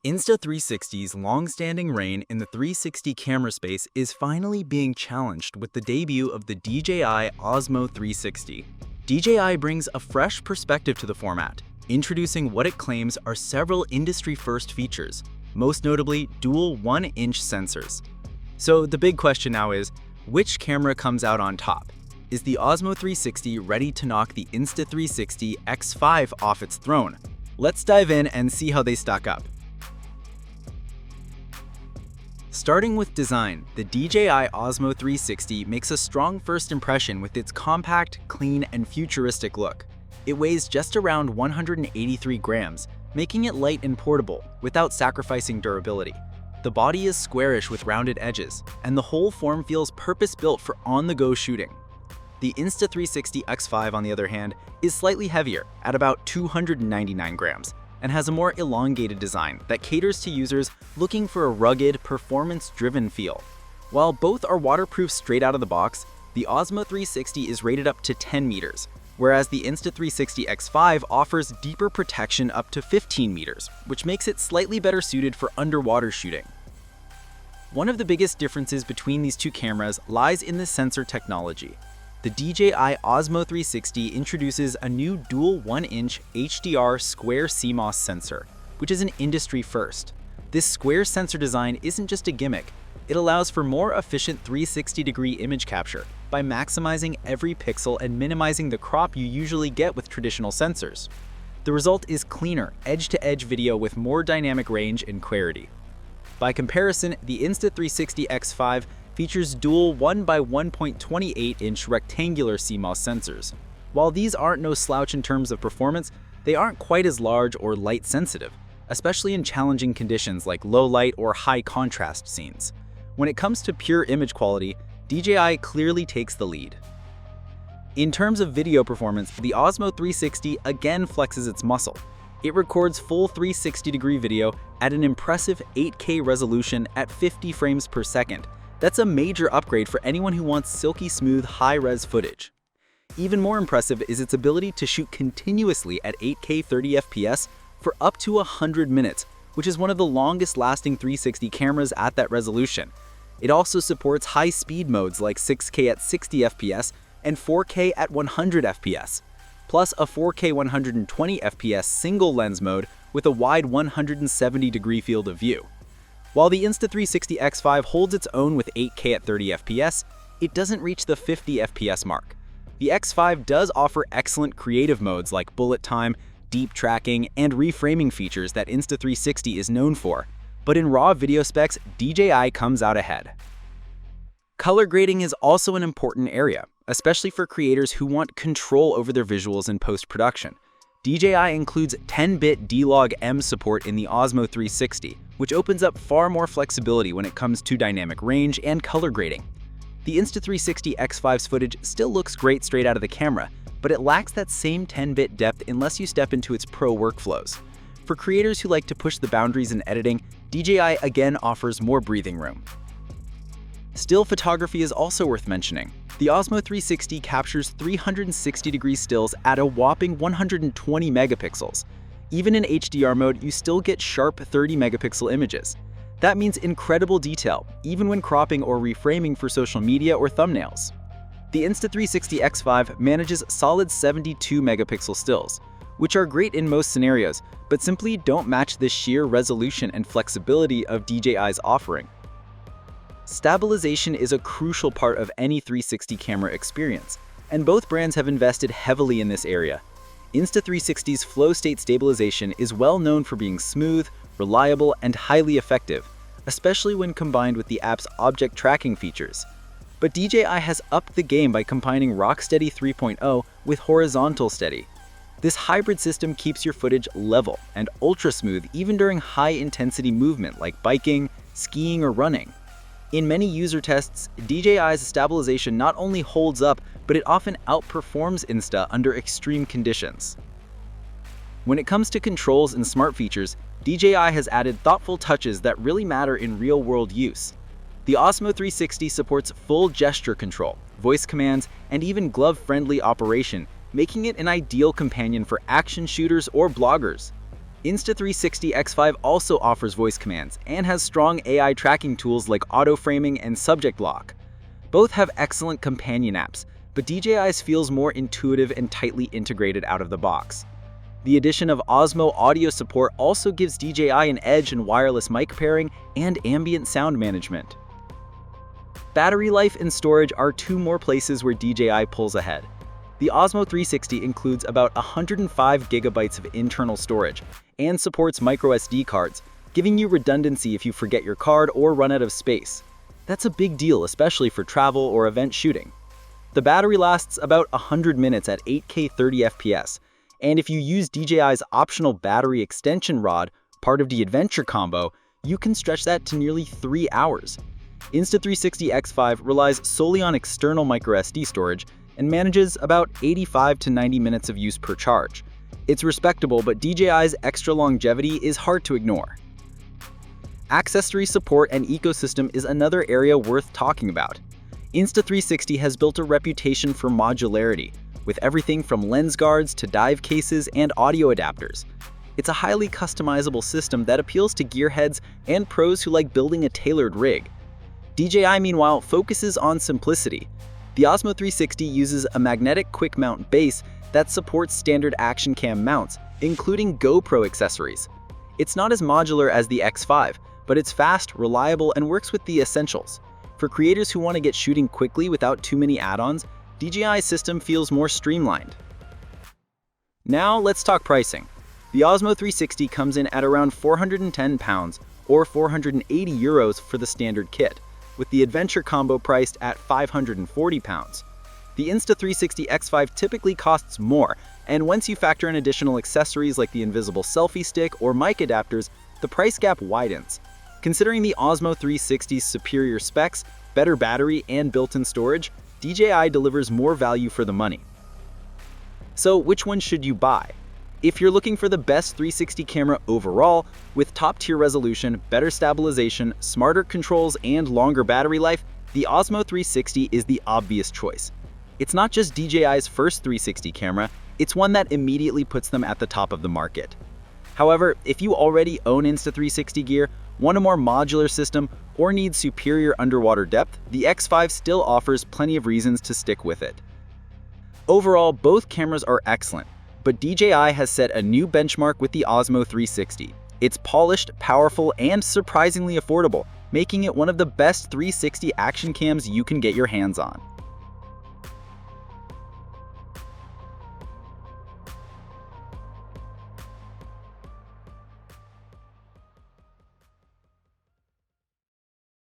Insta360's long-standing reign in the 360 camera space is finally being challenged with the debut of the DJI Osmo 360. DJI brings a fresh perspective to the format, introducing what it claims are several industry-first features, most notably dual 1-inch sensors. So the big question now is, which camera comes out on top? Is the Osmo 360 ready to knock the Insta360 X5 off its throne? Let's dive in and see how they stack up. Starting with design, the DJI Osmo 360 makes a strong first impression with its compact, clean, and futuristic look. It weighs just around 183 grams, making it light and portable without sacrificing durability. The body is squarish with rounded edges, and the whole form feels purpose-built for on-the-go shooting. The Insta360 X5, on the other hand, is slightly heavier at about 299 grams, and has a more elongated design that caters to users looking for a rugged, performance-driven feel. While both are waterproof straight out of the box, the Osmo 360 is rated up to 10 meters, whereas the Insta360 X5 offers deeper protection up to 15 meters, which makes it slightly better suited for underwater shooting. One of the biggest differences between these two cameras lies in the sensor technology. The DJI Osmo 360 introduces a new dual 1-inch HDR square CMOS sensor, which is an industry first. This square sensor design isn't just a gimmick, it allows for more efficient 360-degree image capture by maximizing every pixel and minimizing the crop you usually get with traditional sensors. The result is cleaner, edge-to-edge video with more dynamic range and clarity. By comparison, the Insta360 X5 features dual 1x1.28-inch rectangular CMOS sensors. While these aren't no slouch in terms of performance, they aren't quite as large or light sensitive, especially in challenging conditions like low light or high contrast scenes. When it comes to pure image quality, DJI clearly takes the lead. In terms of video performance, the Osmo 360 again flexes its muscle. It records full 360-degree video at an impressive 8K resolution at 50 frames per second. That's a major upgrade for anyone who wants silky smooth high-res footage. Even more impressive is its ability to shoot continuously at 8K 30 FPS for up to 100 minutes, which is one of the longest-lasting 360 cameras at that resolution. It also supports high-speed modes like 6K at 60 FPS and 4K at 100 FPS, plus a 4K 120 FPS single lens mode with a wide 170-degree field of view. While the Insta360 X5 holds its own with 8K at 30 FPS, it doesn't reach the 50 FPS mark. The X5 does offer excellent creative modes like bullet time, deep tracking, and reframing features that Insta360 is known for, but in raw video specs, DJI comes out ahead. Color grading is also an important area, especially for creators who want control over their visuals in post-production. DJI includes 10-bit D-Log-M support in the Osmo 360, which opens up far more flexibility when it comes to dynamic range and color grading. The Insta360 X5's footage still looks great straight out of the camera, but it lacks that same 10-bit depth unless you step into its pro workflows. For creators who like to push the boundaries in editing, DJI again offers more breathing room. Still photography is also worth mentioning. The Osmo 360 captures 360-degree stills at a whopping 120 megapixels. Even in HDR mode, you still get sharp 30-megapixel images. That means incredible detail, even when cropping or reframing for social media or thumbnails. The Insta360 X5 manages solid 72-megapixel stills, which are great in most scenarios, but simply don't match the sheer resolution and flexibility of DJI's offering. Stabilization is a crucial part of any 360 camera experience, and both brands have invested heavily in this area. Insta360's flow state stabilization is well known for being smooth, reliable, and highly effective, especially when combined with the app's object tracking features. But DJI has upped the game by combining Rocksteady 3.0 with Horizontal Steady. This hybrid system keeps your footage level and ultra smooth even during high-intensity movement like biking, skiing, or running. In many user tests, DJI's stabilization not only holds up, but it often outperforms Insta under extreme conditions. When it comes to controls and smart features, DJI has added thoughtful touches that really matter in real-world use. The Osmo 360 supports full gesture control, voice commands, and even glove-friendly operation, making it an ideal companion for action shooters or bloggers. Insta360 X5 also offers voice commands and has strong AI tracking tools like auto-framing and subject lock. Both have excellent companion apps, but DJI's feels more intuitive and tightly integrated out of the box. The addition of Osmo audio support also gives DJI an edge in wireless mic pairing and ambient sound management. Battery life and storage are two more places where DJI pulls ahead. The Osmo 360 includes about 105 gigabytes of internal storage and supports microSD cards, giving you redundancy if you forget your card or run out of space. That's a big deal, especially for travel or event shooting. The battery lasts about 100 minutes at 8K 30 FPS, and if you use DJI's optional battery extension rod, part of the adventure combo, you can stretch that to nearly 3 hours. Insta360 X5 relies solely on external microSD storage and manages about 85 to 90 minutes of use per charge. It's respectable, but DJI's extra longevity is hard to ignore. Accessory support and ecosystem is another area worth talking about. Insta360 has built a reputation for modularity, with everything from lens guards to dive cases and audio adapters. It's a highly customizable system that appeals to gearheads and pros who like building a tailored rig. DJI, meanwhile, focuses on simplicity. The Osmo 360 uses a magnetic quick mount base that supports standard action cam mounts, including GoPro accessories. It's not as modular as the X5, but it's fast, reliable, and works with the essentials. For creators who want to get shooting quickly without too many add-ons, DJI's system feels more streamlined. Now let's talk pricing. The Osmo 360 comes in at around £410 or €480 for the standard kit, with the adventure combo priced at £540. The Insta360 X5 typically costs more, and once you factor in additional accessories like the invisible selfie stick or mic adapters, the price gap widens. Considering the Osmo 360's superior specs, better battery, and built-in storage, DJI delivers more value for the money. So which one should you buy? If you're looking for the best 360 camera overall, with top-tier resolution, better stabilization, smarter controls, and longer battery life, the Osmo 360 is the obvious choice. It's not just DJI's first 360 camera, it's one that immediately puts them at the top of the market. However, if you already own Insta360 gear, want a more modular system, or need superior underwater depth, the X5 still offers plenty of reasons to stick with it. Overall, both cameras are excellent, but DJI has set a new benchmark with the Osmo 360. It's polished, powerful, and surprisingly affordable, making it one of the best 360 action cams you can get your hands on.